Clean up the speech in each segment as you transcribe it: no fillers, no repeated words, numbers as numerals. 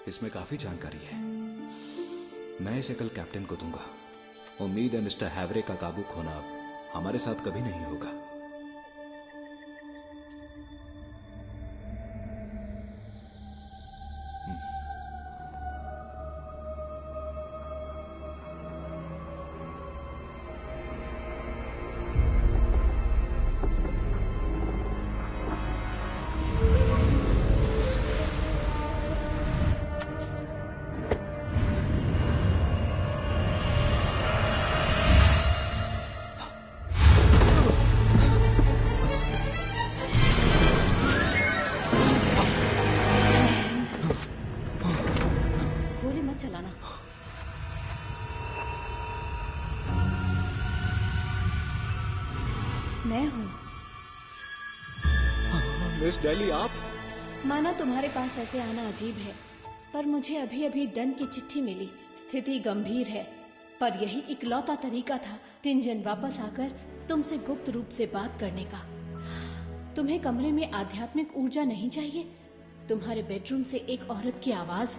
इसमें काफी जानकारी है। मैं इसे कल कैप्टन को दूंगा। उम्मीद है मिस्टर हैवरे का काबू खोना हमारे साथ कभी नहीं होगा। गोली मत चलाना। मैं हूं। मिस डेली आप? माना तुम्हारे पास ऐसे आना अजीब है, पर मुझे अभी अभी डन की चिट्ठी मिली। स्थिति गंभीर है, पर यही इकलौता तरीका था टिंजन वापस आकर तुमसे गुप्त रूप से बात करने का। तुम्हें कमरे में आध्यात्मिक ऊर्जा नहीं चाहिए? तुम्हारे बेडरूम से एक औरत की आवाज।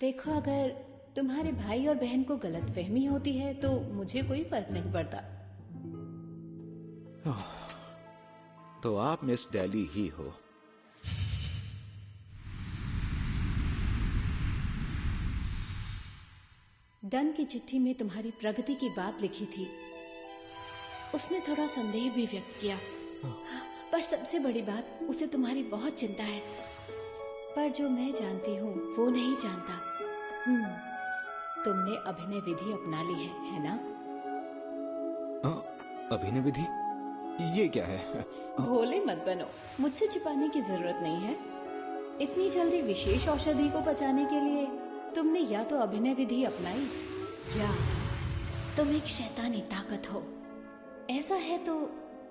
देखो, अगर तुम्हारे भाई और बहन को गलतफहमी होती है तो मुझे कोई फर्क नहीं पड़ता। तो आप मिस डेली ही हो। डन की चिट्ठी में तुम्हारी प्रगति की बात लिखी थी। उसने थोड़ा संदेह भी व्यक्त किया, पर सबसे बड़ी बात, उसे तुम्हारी बहुत चिंता है। पर जो मैं जानती हूँ वो नहीं जानता। तुमने अभिनय विधि अपना ली है ना? अभिनय विधि? ये क्या है? भोले मत बनो, मुझसे छिपाने की जरूरत नहीं है। इतनी जल्दी विशेष औषधि को बचाने के लिए तुमने या तो अभिनय विधि अपनाई या तुम एक शैतानी ताकत हो। ऐसा है तो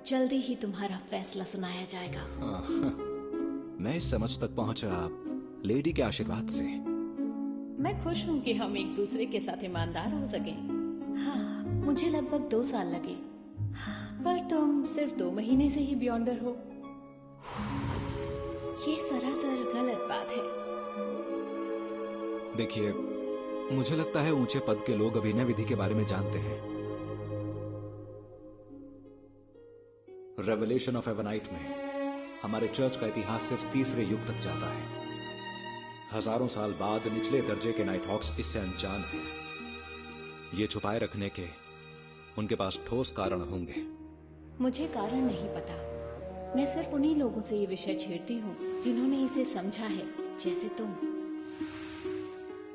जल्दी ही तुम्हारा फैसला सुनाया जाएगा। मैं इस समझ तक पहुंचा लेडी के आशीर्वाद से। मैं खुश हूँ कि हम एक दूसरे के साथ ईमानदार हो सके। हाँ, मुझे लगभग 2 साल लगे, पर तुम सिर्फ 2 महीने से ही बियॉन्डर हो। ये सरासर गलत बात है। देखिए, मुझे लगता है ऊंचे पद के लोग अभिनय विधि के बारे में जानते हैं। रेवलेशन ऑफ एवनाइट में हमारे चर्च का इतिहास सिर्फ 3रे युग तक जाता है। हजारों साल बाद निचले दर्जे के नाइट हॉक्स इससे अनजान हैं। ये छुपाए रखने के उनके पास ठोस कारण होंगे। मुझे कारण नहीं पता। मैं सिर्फ उन्हीं लोगों से ये विषय छेड़ती हूँ जिन्होंने इसे समझा है, जैसे तुम।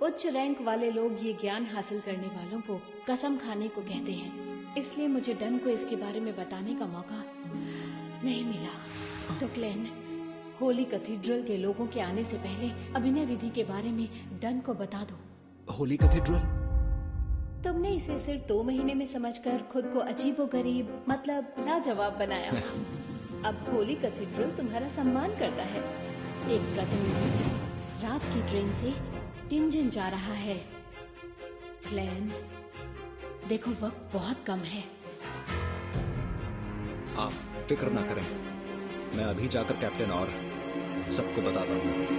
उच्च रैंक वाले लोग ये ज्ञान हासिल करने वालों को कसम खाने को कहते हैं। इसलिए मुझे डन को इसके बारे में बताने का मौका नहीं मिला। तो क्लेन, होली कैथेड्रल के लोगों के आने से पहले अभिनय विधि के बारे में डन को बता दो। होली कैथेड्रल? तुमने इसे सिर्फ 2 महीने में समझकर खुद को अजीबोगरीब, मतलब लाजवाब बनाया। अब होली कैथेड्रल तुम्हारा सम्मान करता है। एक प्रतिनिधि रात की ट्रेन से टिंजन जा रहा है। क्लैन, देखो वक्त बहुत कम है। आप फिक्र ना करें, मैं अभी जाकर कैप्टन और सबको बताता हूँ।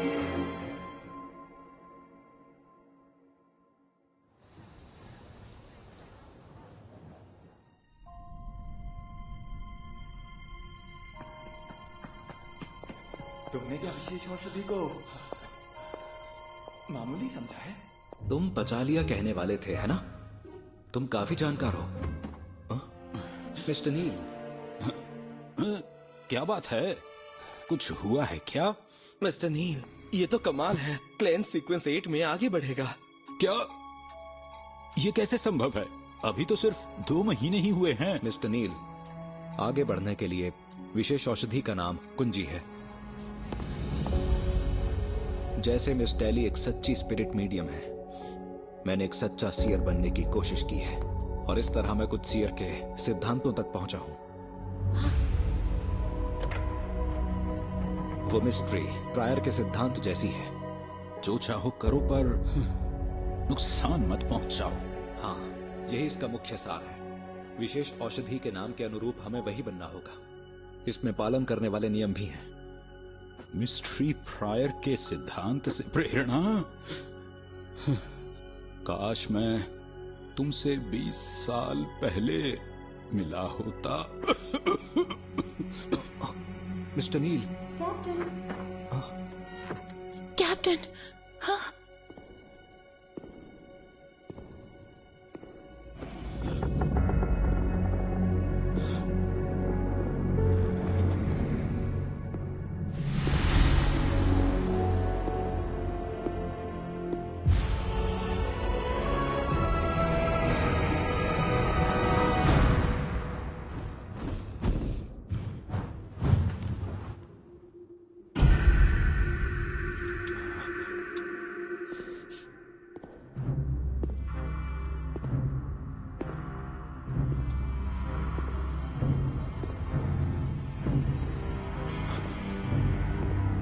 तुमने क्या विशेष औषधि को मामूली समझा है? तुम पचालिया कहने वाले थे, है ना? तुम काफी जानकार हो। मिस्टर नील, क्या बात है? कुछ हुआ है क्या? मिस्टर नील, ये तो कमाल है। क्लैन सीक्वेंस 8 में आगे बढ़ेगा। क्या ये कैसे संभव है? अभी तो सिर्फ 2 महीने ही हुए हैं। मिस्टर नील, आगे बढ़ने के लिए विशेष औषधि का नाम कुंजी है। जैसे मिस डेली एक सच्ची स्पिरिट मीडियम है, मैंने एक सच्चा सीयर बनने की कोशिश की है, और इस तरह मैं कुछ सीयर के सिद्धांतों तक पहुंचा हूं। वो मिस्ट्री प्रायर के सिद्धांत जैसी है। जो चाहो करो, पर नुकसान मत पहुंचाओ। हाँ, यही इसका मुख्य सार है। विशेष औषधि के नाम के अनुरूप हमें वही बनना होगा। इसमें पालन करने वाले नियम भी हैं। मिस्ट्री प्रायर के सिद्धांत से प्रेरणा? काश मैं तुमसे 20 साल पहले मिला होता। मिस्टर नील, कैप्टन। हाँ,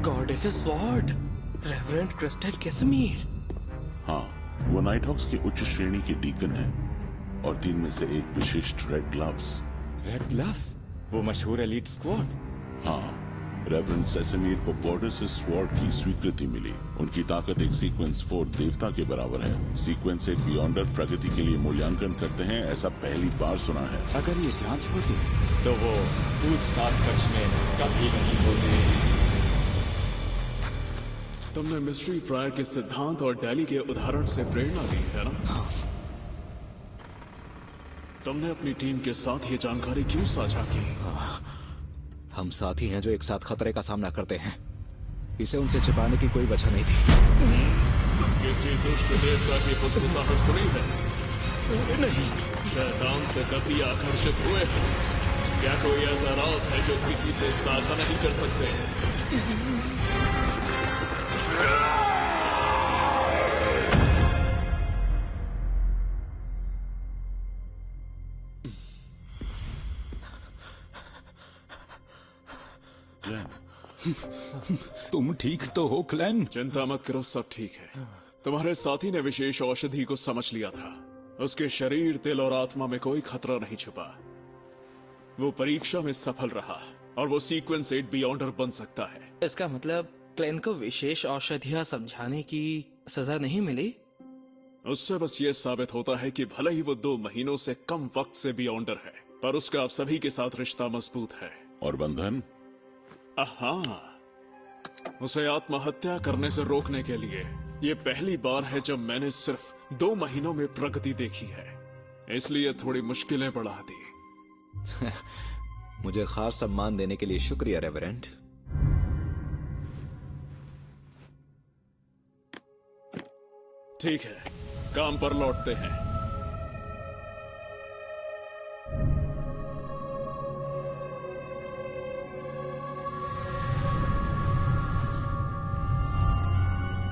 गॉडेस स्वॉर्ड, रेवरेंड क्रिस्टल कैसमीर। हाँ, वो नाइट हॉक्स की उच्च श्रेणी के डीकन है और 3 में से एक विशिष्ट रेड ग्लव्स। रेड ग्लव्स, वो मशहूर एलीट स्क्वाड। हाँ, रेवरेंड सेसमीर को गॉडेस स्वॉर्ड की स्वीकृति मिली। उनकी ताकत एक सीक्वेंस 4 देवता के बराबर है। सीक्वेंस 8 बियॉन्डर प्रगति के लिए मूल्यांकन करते हैं, ऐसा पहली बार सुना है। अगर ये जांच होती तो वो पूछताछ कक्ष में कभी नहीं होते। तुमने मिस्ट्री प्रायर के सिद्धांत और डैली के उदाहरण से प्रेरणा ली है ना? तुमने अपनी टीम के साथ ये जानकारी क्यों साझा की? हम साथी हैं जो एक साथ खतरे का सामना करते हैं। इसे उनसे छिपाने की कोई वजह नहीं थी। किसी दुष्ट देवता की फुसफुसाहट सुनी है? नहीं। शैतान से कभी आकर्षित हुए हैं? क्या कोई ऐसा राज है जो किसी से साझा नहीं कर सकते? तुम ठीक तो हो क्लैन? चिंता मत करो, सब ठीक है। तुम्हारे साथी ने विशेष औषधि को समझ लिया था। उसके शरीर, दिल और आत्मा में कोई खतरा नहीं छुपा। वो परीक्षा में सफल रहा और वो सीक्वेंस 8 बियॉन्डर बन सकता है। इसका मतलब क्लेन को विशेष औषधियां समझाने की सजा नहीं मिली? उससे बस ये साबित होता है कि भले ही वो 2 महीनों से कम वक्त से बियॉन्डर है, पर उसका आप सभी के साथ रिश्ता मजबूत है। और बंधन? हाँ, उसे आत्महत्या करने से रोकने के लिए ये पहली बार है जब मैंने सिर्फ 2 महीनों में प्रगति देखी है, इसलिए थोड़ी मुश्किलें बढ़ा दी। मुझे खास सम्मान देने के लिए शुक्रिया रेवरेंड। ठीक है, काम पर लौटते हैं।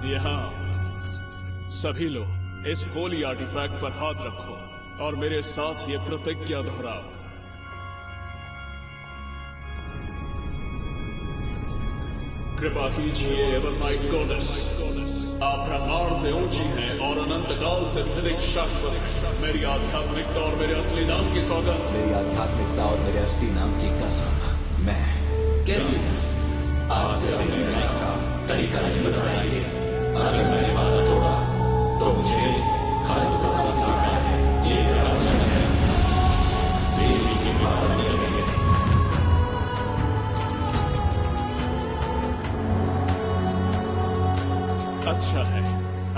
यहाँ सभी लोग इस होली आर्टिफैक्ट पर हाथ रखो और मेरे साथ ये प्रतिज्ञा दोहराओ। कृपा कीजिए एवर नाइट गॉडेस, आप ब्रह्मांड से ऊंची हैं और अनंत काल से अधिक शाश्वत हैं। मेरी आध्यात्मिकता और मेरे असली नाम की सौगंध, मेरी आध्यात्मिकता और मेरे असली नाम की कसम, मैं आज से अपने रहने का तरीका नहीं बताएंगे। अगर मैंने वादा तोड़ा तो मुझे हर सजा मिलना है। ये मेरा वचन है। देवी की बात नहीं है। अच्छा है,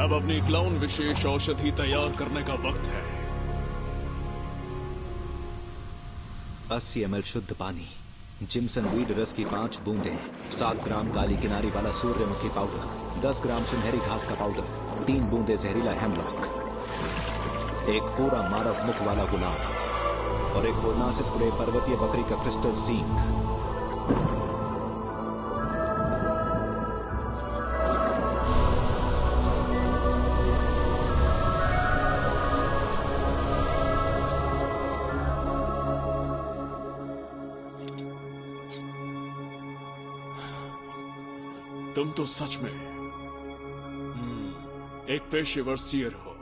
अब अपनी क्लाउन विशेष औषधि तैयार करने का वक्त है। 80 ml शुद्ध पानी, जिमसन वीड रस की 5 बूंदें, 7 ग्राम काली किनारी वाला सूर्यमुखी पाउडर, 10 ग्राम सुनहरी घास का पाउडर, 3 बूंदे जहरीला हेमलॉक, एक पूरा मानव मुख वाला गुलाब और एक होर्नासिस स्प्रे पर्वतीय बकरी का क्रिस्टल सींग। तुम तो सच में एक पेशेवर सीयर हो।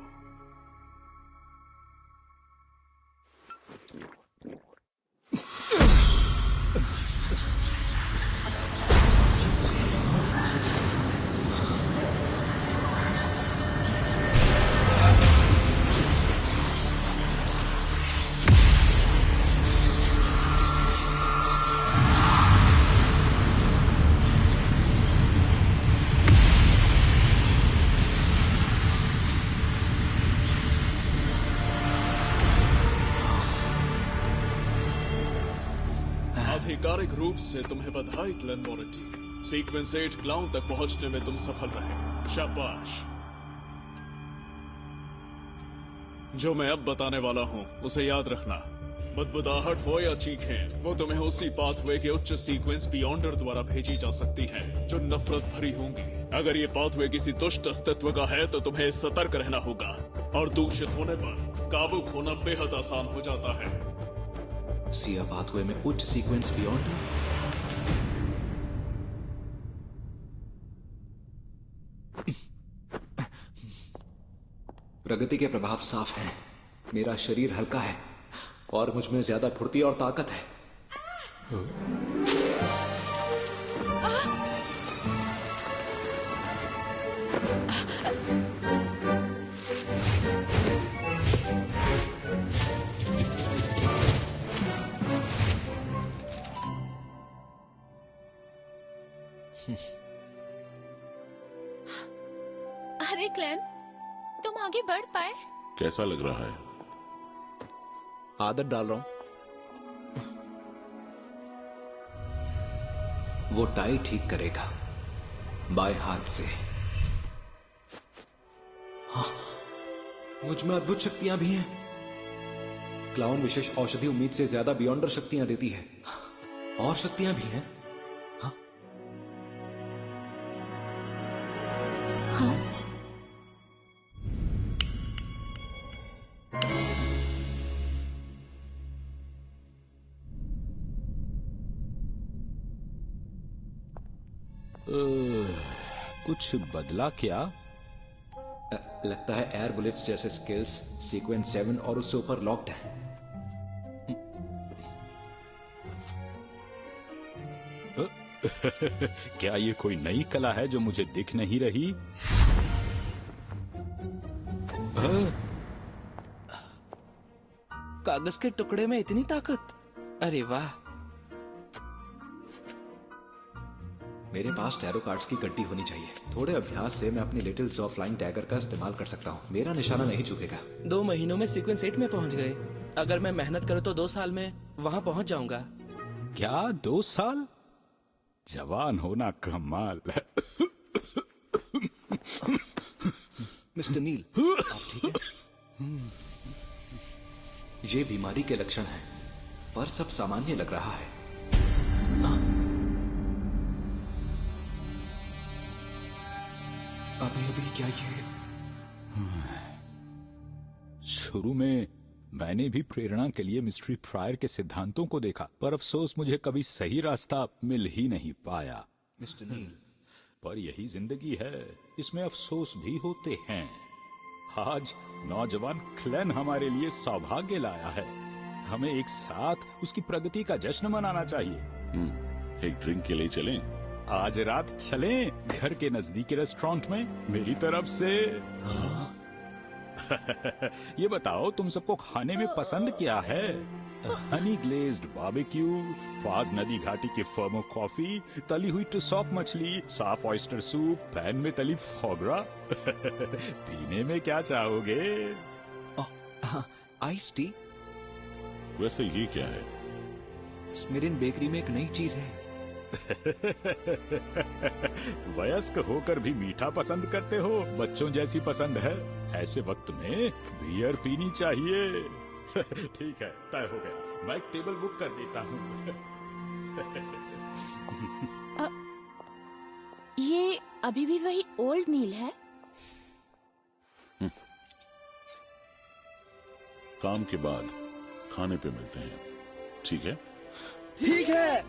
आधिकारिक रूप से तुम्हें बधाई ग्लेन मोरेटी। सीक्वेंस 8 क्लाउन तक पहुंचने में तुम सफल रहे, शाबाश। जो मैं अब बताने वाला हूं उसे याद रखना। बदबदाहट हो या चीखें, वो तुम्हें उसी पाथवे के उच्च सीक्वेंस बियॉन्डर द्वारा भेजी जा सकती हैं, जो नफरत भरी होंगी। अगर ये पाथवे किसी दुष्ट अस्तित्व का है तो तुम्हें सतर्क रहना होगा, और दूषित होने पर काबू खोना बेहद आसान हो जाता है। सिया पाथवे में उच्च सीक्वेंस बियॉन्ड। प्रगति के प्रभाव साफ हैं। मेरा शरीर हल्का है और मुझ में ज्यादा फुर्ती और ताकत है। अरे क्लेन, तुम आगे बढ़ पाए? कैसा लग रहा है? आदत डाल रहा हूं। वो टाई ठीक करेगा बाएं हाथ से। हाँ, मुझ में अद्भुत शक्तियां भी हैं। क्लाउन विशेष औषधि उम्मीद से ज्यादा बियॉन्डर शक्तियां देती है। और शक्तियां भी हैं। हाँ, हाँ। कुछ बदला क्या? लगता है एयर बुलेट्स जैसे स्किल्स सीक्वेंस 7 और उससे ऊपर लॉक्ड हैं। क्या ये कोई नई कला है जो मुझे दिख नहीं रही? कागज के टुकड़े में इतनी ताकत, अरे वाह। मेरे पास टैरो कार्ड्स की गड्डी होनी चाहिए। थोड़े अभ्यास से मैं अपनी लिटिल जॉ फ्लाइंग टैगर का इस्तेमाल कर सकता हूँ। मेरा निशाना नहीं चुकेगा। 2 महीनों में सीक्वेंस 8 में पहुंच गए। अगर मैं मेहनत करूँ तो 2 साल में वहां पहुंच जाऊंगा। क्या 2 साल? जवान होना कमाल। मिस्टर नील, आप ठीक है? ये बीमारी के लक्षण हैं, पर सब सामान्य लग रहा है। अभी अभी क्या ये? शुरू में मैंने भी प्रेरणा के लिए मिस्ट्री प्रायर के सिद्धांतों को देखा, पर अफसोस मुझे कभी सही रास्ता मिल ही नहीं पाया। मिस्टर नील, पर यही जिंदगी है, इसमें अफसोस भी होते हैं। आज नौजवान क्लेन हमारे लिए सौभाग्य लाया है। हमें एक साथ उसकी प्रगति का जश्न मनाना चाहिए। एक ड्रिंक के लिए चलें? आज रात चलें घर के नजदीकी रेस्टोरेंट में, मेरी तरफ से। ये बताओ तुम सबको खाने में पसंद क्या है? हनी ग्लेज्ड बारबेक्यू, पाज नदी घाटी की फर्मो कॉफी, तली हुई टुसॉक मछली, साफ ऑयस्टर सूप, पैन में तली फोगरा। पीने में क्या चाहोगे? Ice tea. वैसे ये क्या है? स्मिरिन बेकरी में एक नई चीज है। वयस्क होकर भी मीठा पसंद करते हो, बच्चों जैसी पसंद है। ऐसे वक्त में बियर पीनी चाहिए। ठीक है, तय हो गया। मैं एक टेबल बुक कर देता हूँ। ये अभी भी वही ओल्ड नील है? काम के बाद खाने पे मिलते हैं, ठीक है? ठीक है।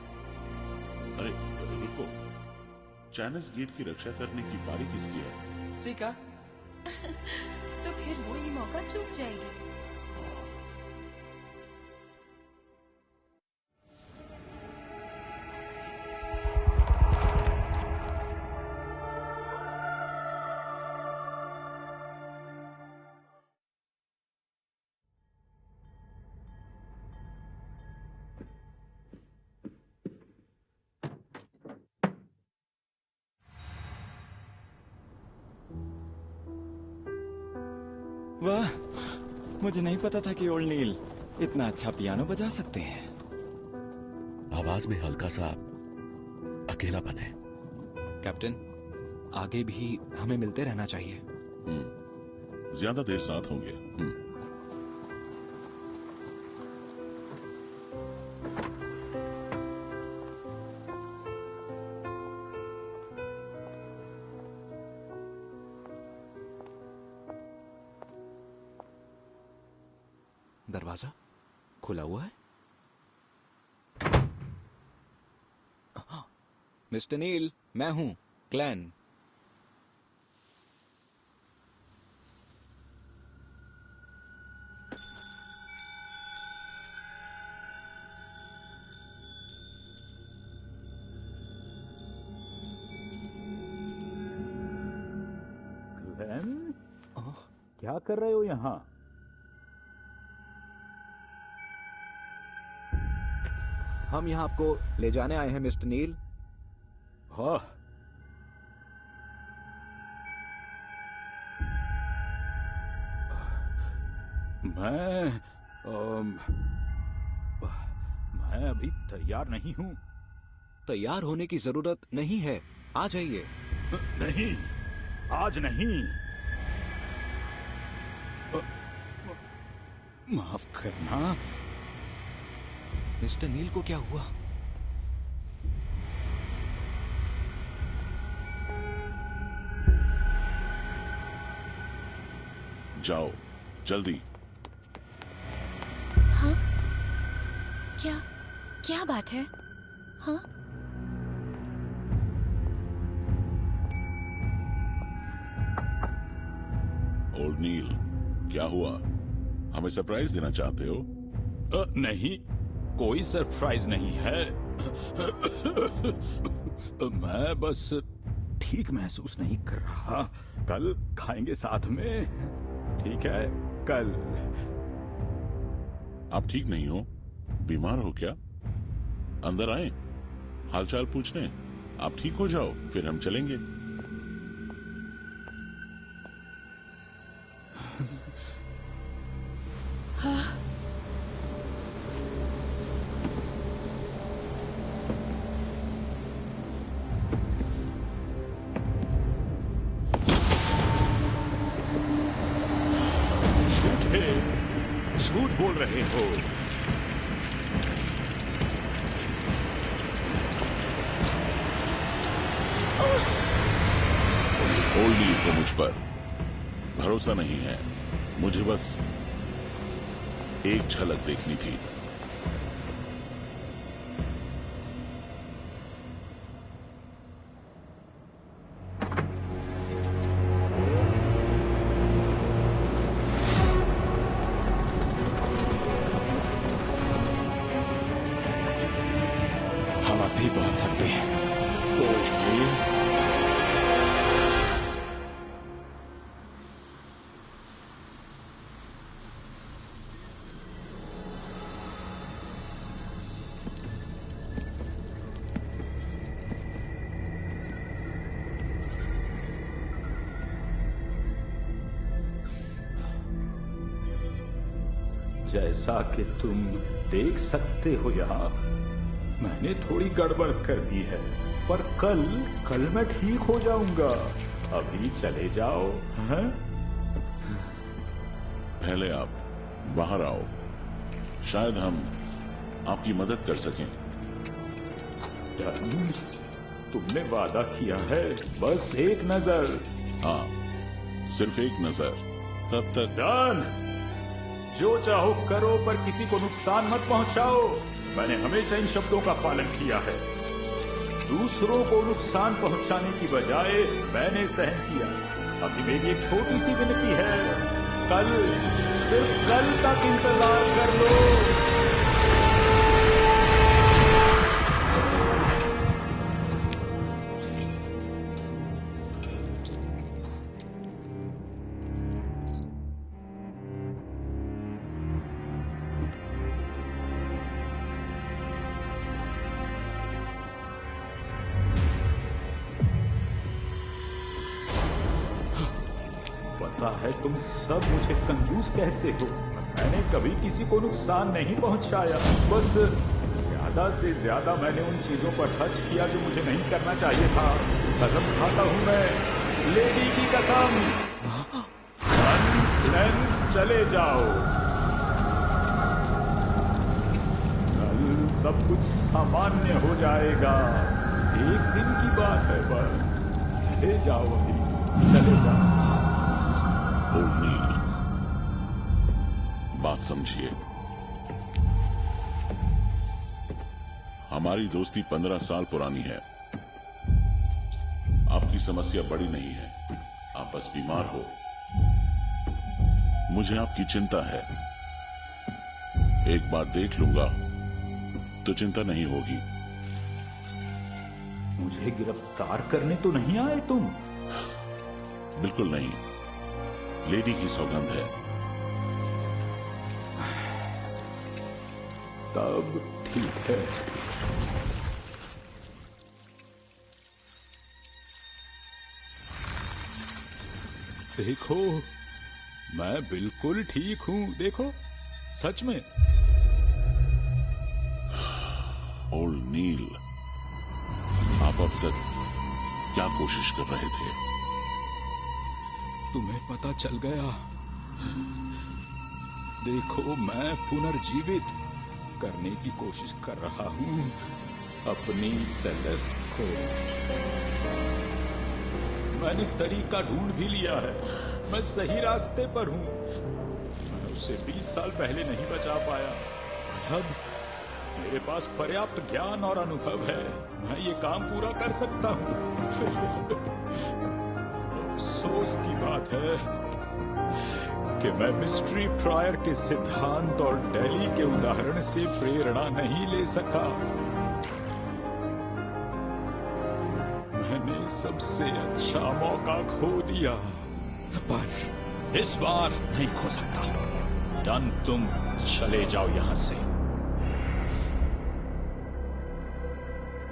अरे रुको, चाइनीज गेट की रक्षा करने की बारी किसकी है? सीखा। तो फिर वो ये मौका चूक जाएगी। वाह, मुझे नहीं पता था कि ओल्ड नील इतना अच्छा पियानो बजा सकते हैं। अब आवाज में हल्का सा अकेलापन है। कैप्टन, आगे भी हमें मिलते रहना चाहिए। ज्यादा देर साथ होंगे। दरवाजा खुला हुआ है। मिस्टर नील, मैं हूं क्लैन। ग्लेन, क्या कर रहे हो यहाँ? हम यहाँ आपको ले जाने आए हैं मिस्टर नील। हाँ, मैं अभी तैयार नहीं हूँ। तैयार होने की जरूरत नहीं है, आ जाइए। नहीं, आज नहीं। माफ करना। मिस्टर नील को क्या हुआ? जाओ जल्दी। हाँ? क्या बात है? हाँ? ओल्ड नील, क्या हुआ? हमें सरप्राइज देना चाहते हो? नहीं, कोई सरप्राइज नहीं है। मैं बस ठीक महसूस नहीं कर रहा। कल खाएंगे साथ में, ठीक है? कल। आप ठीक नहीं हो? बीमार हो क्या? अंदर आए, हालचाल पूछने। आप ठीक हो जाओ, फिर हम चलेंगे। झूठ बोल रहे हो। ओल्ड नील को मुझ पर भरोसा नहीं है। मुझे बस एक झलक देखनी थी। हम अब भी पहुंच सकते हैं। ओल्ड नील, जैसा कि तुम देख सकते हो यहाँ, मैंने थोड़ी गड़बड़ कर दी है, पर कल मैं ठीक हो जाऊंगा। अभी चले जाओ। हैं? पहले आप बाहर आओ, शायद हम आपकी मदद कर सकें। डन, तुमने वादा किया है, बस एक नजर। हाँ, सिर्फ एक नजर। तब तक डन, जो चाहो करो, पर किसी को नुकसान मत पहुंचाओ। मैंने हमेशा इन शब्दों का पालन किया है। दूसरों को नुकसान पहुंचाने की बजाय मैंने सहन किया। अभी मेरी एक छोटी सी विनती है, कल, सिर्फ कल तक इंतजार कर लो। पता है तुम सब मुझे कंजूस कहते हो। मैंने कभी किसी को नुकसान नहीं पहुंचाया, बस आधा से ज्यादा मैंने उन चीजों पर खर्च किया जो मुझे नहीं करना चाहिए था। कसम खाता हूं मैं, लेडी की कसम। सन, चले जाओ। कल सब कुछ सामान्य हो जाएगा। एक दिन की बात है बस। चले जाओ अभी, चले जाओ। ओल्ड नील, बात समझिए। हमारी दोस्ती 15 साल पुरानी है। आपकी समस्या बड़ी नहीं है, आप बस बीमार हो। मुझे आपकी चिंता है। एक बार देख लूंगा तो चिंता नहीं होगी। मुझे गिरफ्तार करने तो नहीं आए तुम? बिल्कुल नहीं, लेडी की सौगंध है। तब ठीक है। देखो, मैं बिल्कुल ठीक हूं। देखो, सच में। ओल्ड नील, आप अब तक क्या कोशिश कर रहे थे? तुम्हें पता चल गया। देखो, मैं पुनर्जीवित करने की कोशिश कर रहा हूं अपनी सेलेस्ट को। मैंने तरीका ढूंढ भी लिया है। मैं सही रास्ते पर हूं। मैं उसे 20 साल पहले नहीं बचा पाया। अब मेरे पास पर्याप्त ज्ञान और अनुभव है। मैं ये काम पूरा कर सकता हूं। अफसोस की बात है कि मैं मिस्ट्री प्रायर के सिद्धांत और दिल्ली के उदाहरण से प्रेरणा नहीं ले सका। मैंने सबसे अच्छा मौका खो दिया, पर इस बार नहीं खो सकता। डन, तुम चले जाओ यहां से।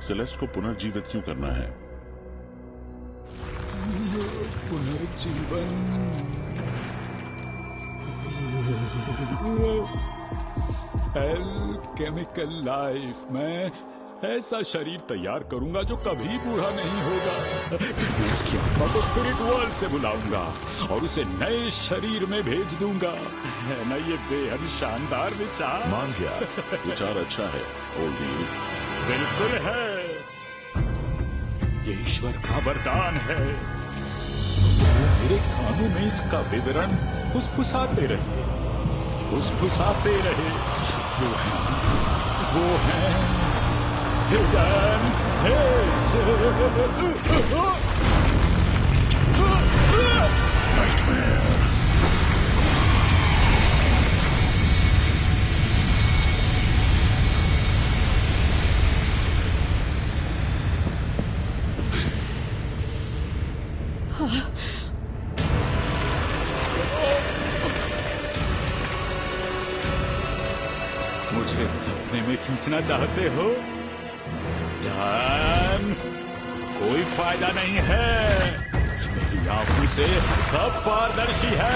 सेलेस्ट को पुनर्जीवित क्यों करना है? पुनर्जीवन केमिकल लाइफ में ऐसा शरीर तैयार करूंगा जो कभी बूढ़ा नहीं होगा। उसकी आत्मा को स्पिरिट वर्ल्ड से बुलाऊंगा और उसे नए शरीर में भेज दूंगा। है ना ये बेहद शानदार विचार? मान गया, विचार अच्छा है ओल्ड नील। बिल्कुल है। ये ईश्वर का वरदान है। वो मेरे कानों में इसका विवरण फुसफुसाते रहे, फुसफुसाते रहे। वो है हिडन सेज। नाइटमेयर। मुझे सपने में खींचना चाहते हो? डन, कोई फायदा नहीं है। मेरी आंखों से सब पारदर्शी है।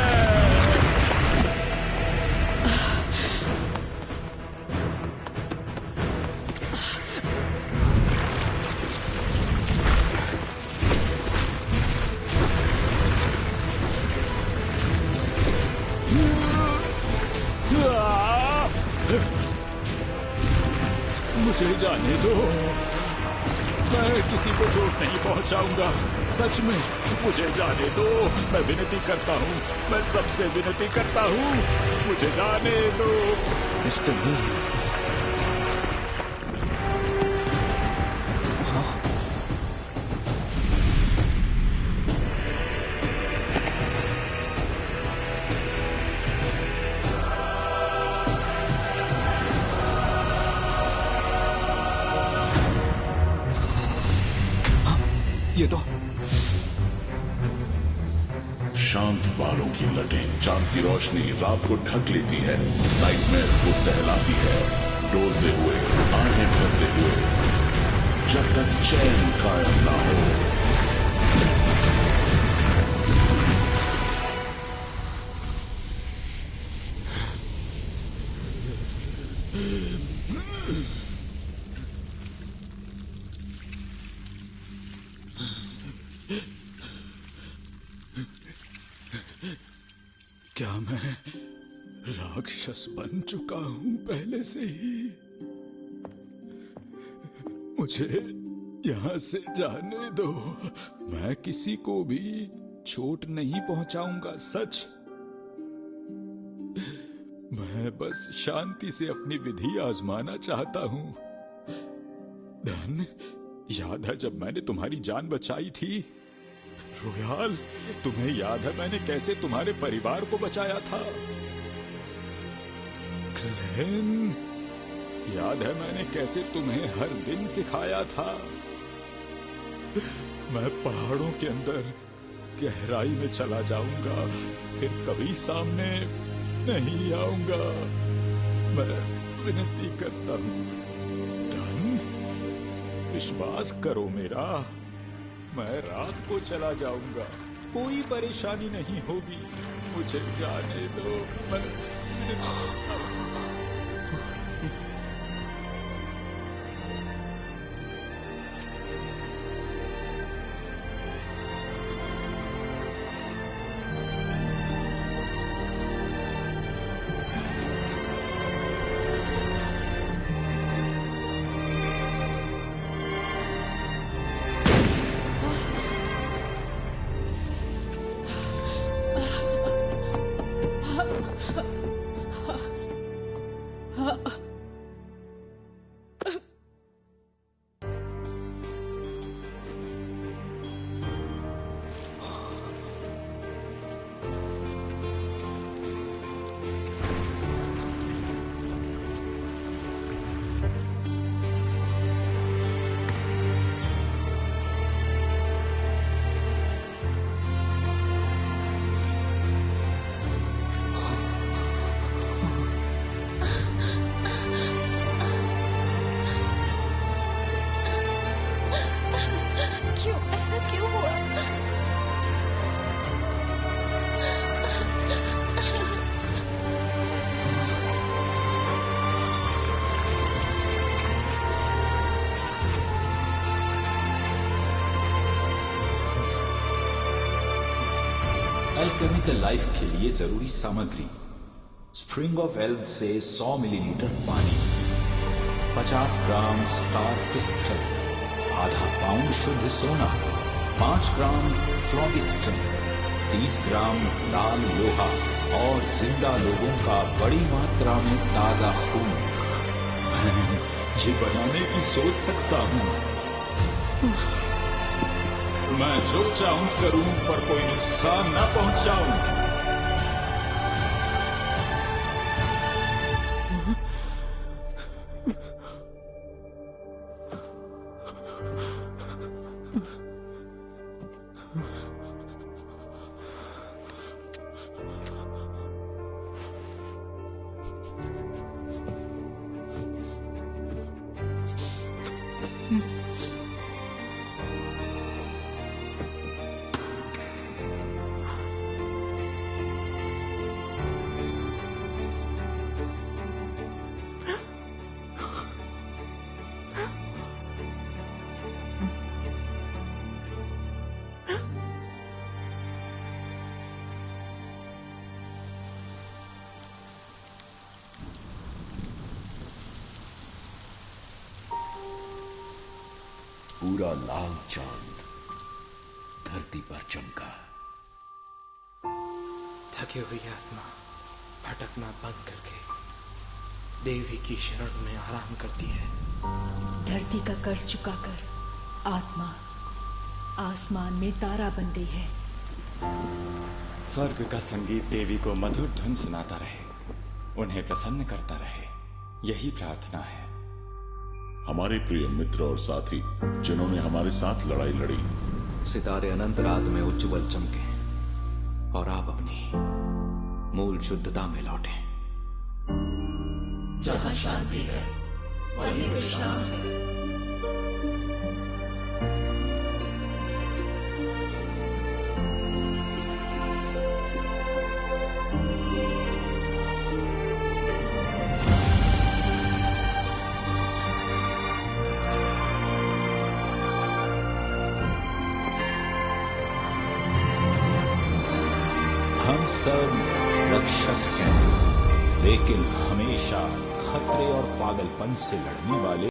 मुझे जाने दो। मैं किसी को चोट नहीं पहुंचाऊंगा। सच में मुझे जाने दो। मैं विनती करता हूँ, मैं सबसे विनती करता हूँ, मुझे जाने दो। मिस्टर नील, ये तो शांत बालों की लटें चांद की रोशनी रात को ढक लेती है। नाइटमेयर को सहलाती है, डोलते हुए, आगे बढ़ते हुए, जब तक चैन कायम ना हो। मैं राक्षस बन चुका हूं पहले से ही। मुझे यहां से जाने दो। मैं किसी को भी चोट नहीं पहुंचाऊंगा, सच। मैं बस शांति से अपनी विधि आजमाना चाहता हूं। धन, याद है जब मैंने तुम्हारी जान बचाई थी? रोयाल, तुम्हें याद है मैंने कैसे तुम्हारे परिवार को बचाया था? ग्लेन, याद है मैंने कैसे तुम्हें हर दिन सिखाया था? मैं पहाड़ों के अंदर गहराई में चला जाऊंगा, फिर कभी सामने नहीं आऊंगा। मैं विनती करता हूं, धन, विश्वास करो मेरा। मैं रात को चला जाऊंगा, कोई परेशानी नहीं होगी। मुझे जाने दो। मैं अल्केमिकल लाइफ के लिए जरूरी सामग्री: स्प्रिंग ऑफ एल्व से 100 मिलीलीटर पानी, 50 ग्राम स्टार क्रिस्टल, आधा पाउंड शुद्ध सोना, 5 ग्राम फ्लॉगिस्टन, 30 ग्राम लाल लोहा और जिंदा लोगों का बड़ी मात्रा में ताजा खून। मैं ये बनाने की सोच सकता हूँ। मैं जो चाहूं करूं, पर कोई नुकसान न पहुंचाऊं। पूरा लाल चांद धरती पर चमका। थकी हुई आत्मा भटकना बंद करके देवी की शरण में आराम करती है। धरती का कर्ज चुकाकर आत्मा आसमान में तारा बन गई है। स्वर्ग का संगीत देवी को मधुर धुन सुनाता रहे, उन्हें प्रसन्न करता रहे, यही प्रार्थना है। हमारे प्रिय मित्र और साथी जिन्होंने हमारे साथ लड़ाई लड़ी, सितारे अनंत रात में उज्ज्वल चमके और आप अपनी मूल शुद्धता में लौटे। जहां शांति है वहीं विश्राम है। हम सब रक्षक हैं, लेकिन हमेशा खतरे और पागलपन से लड़ने वाले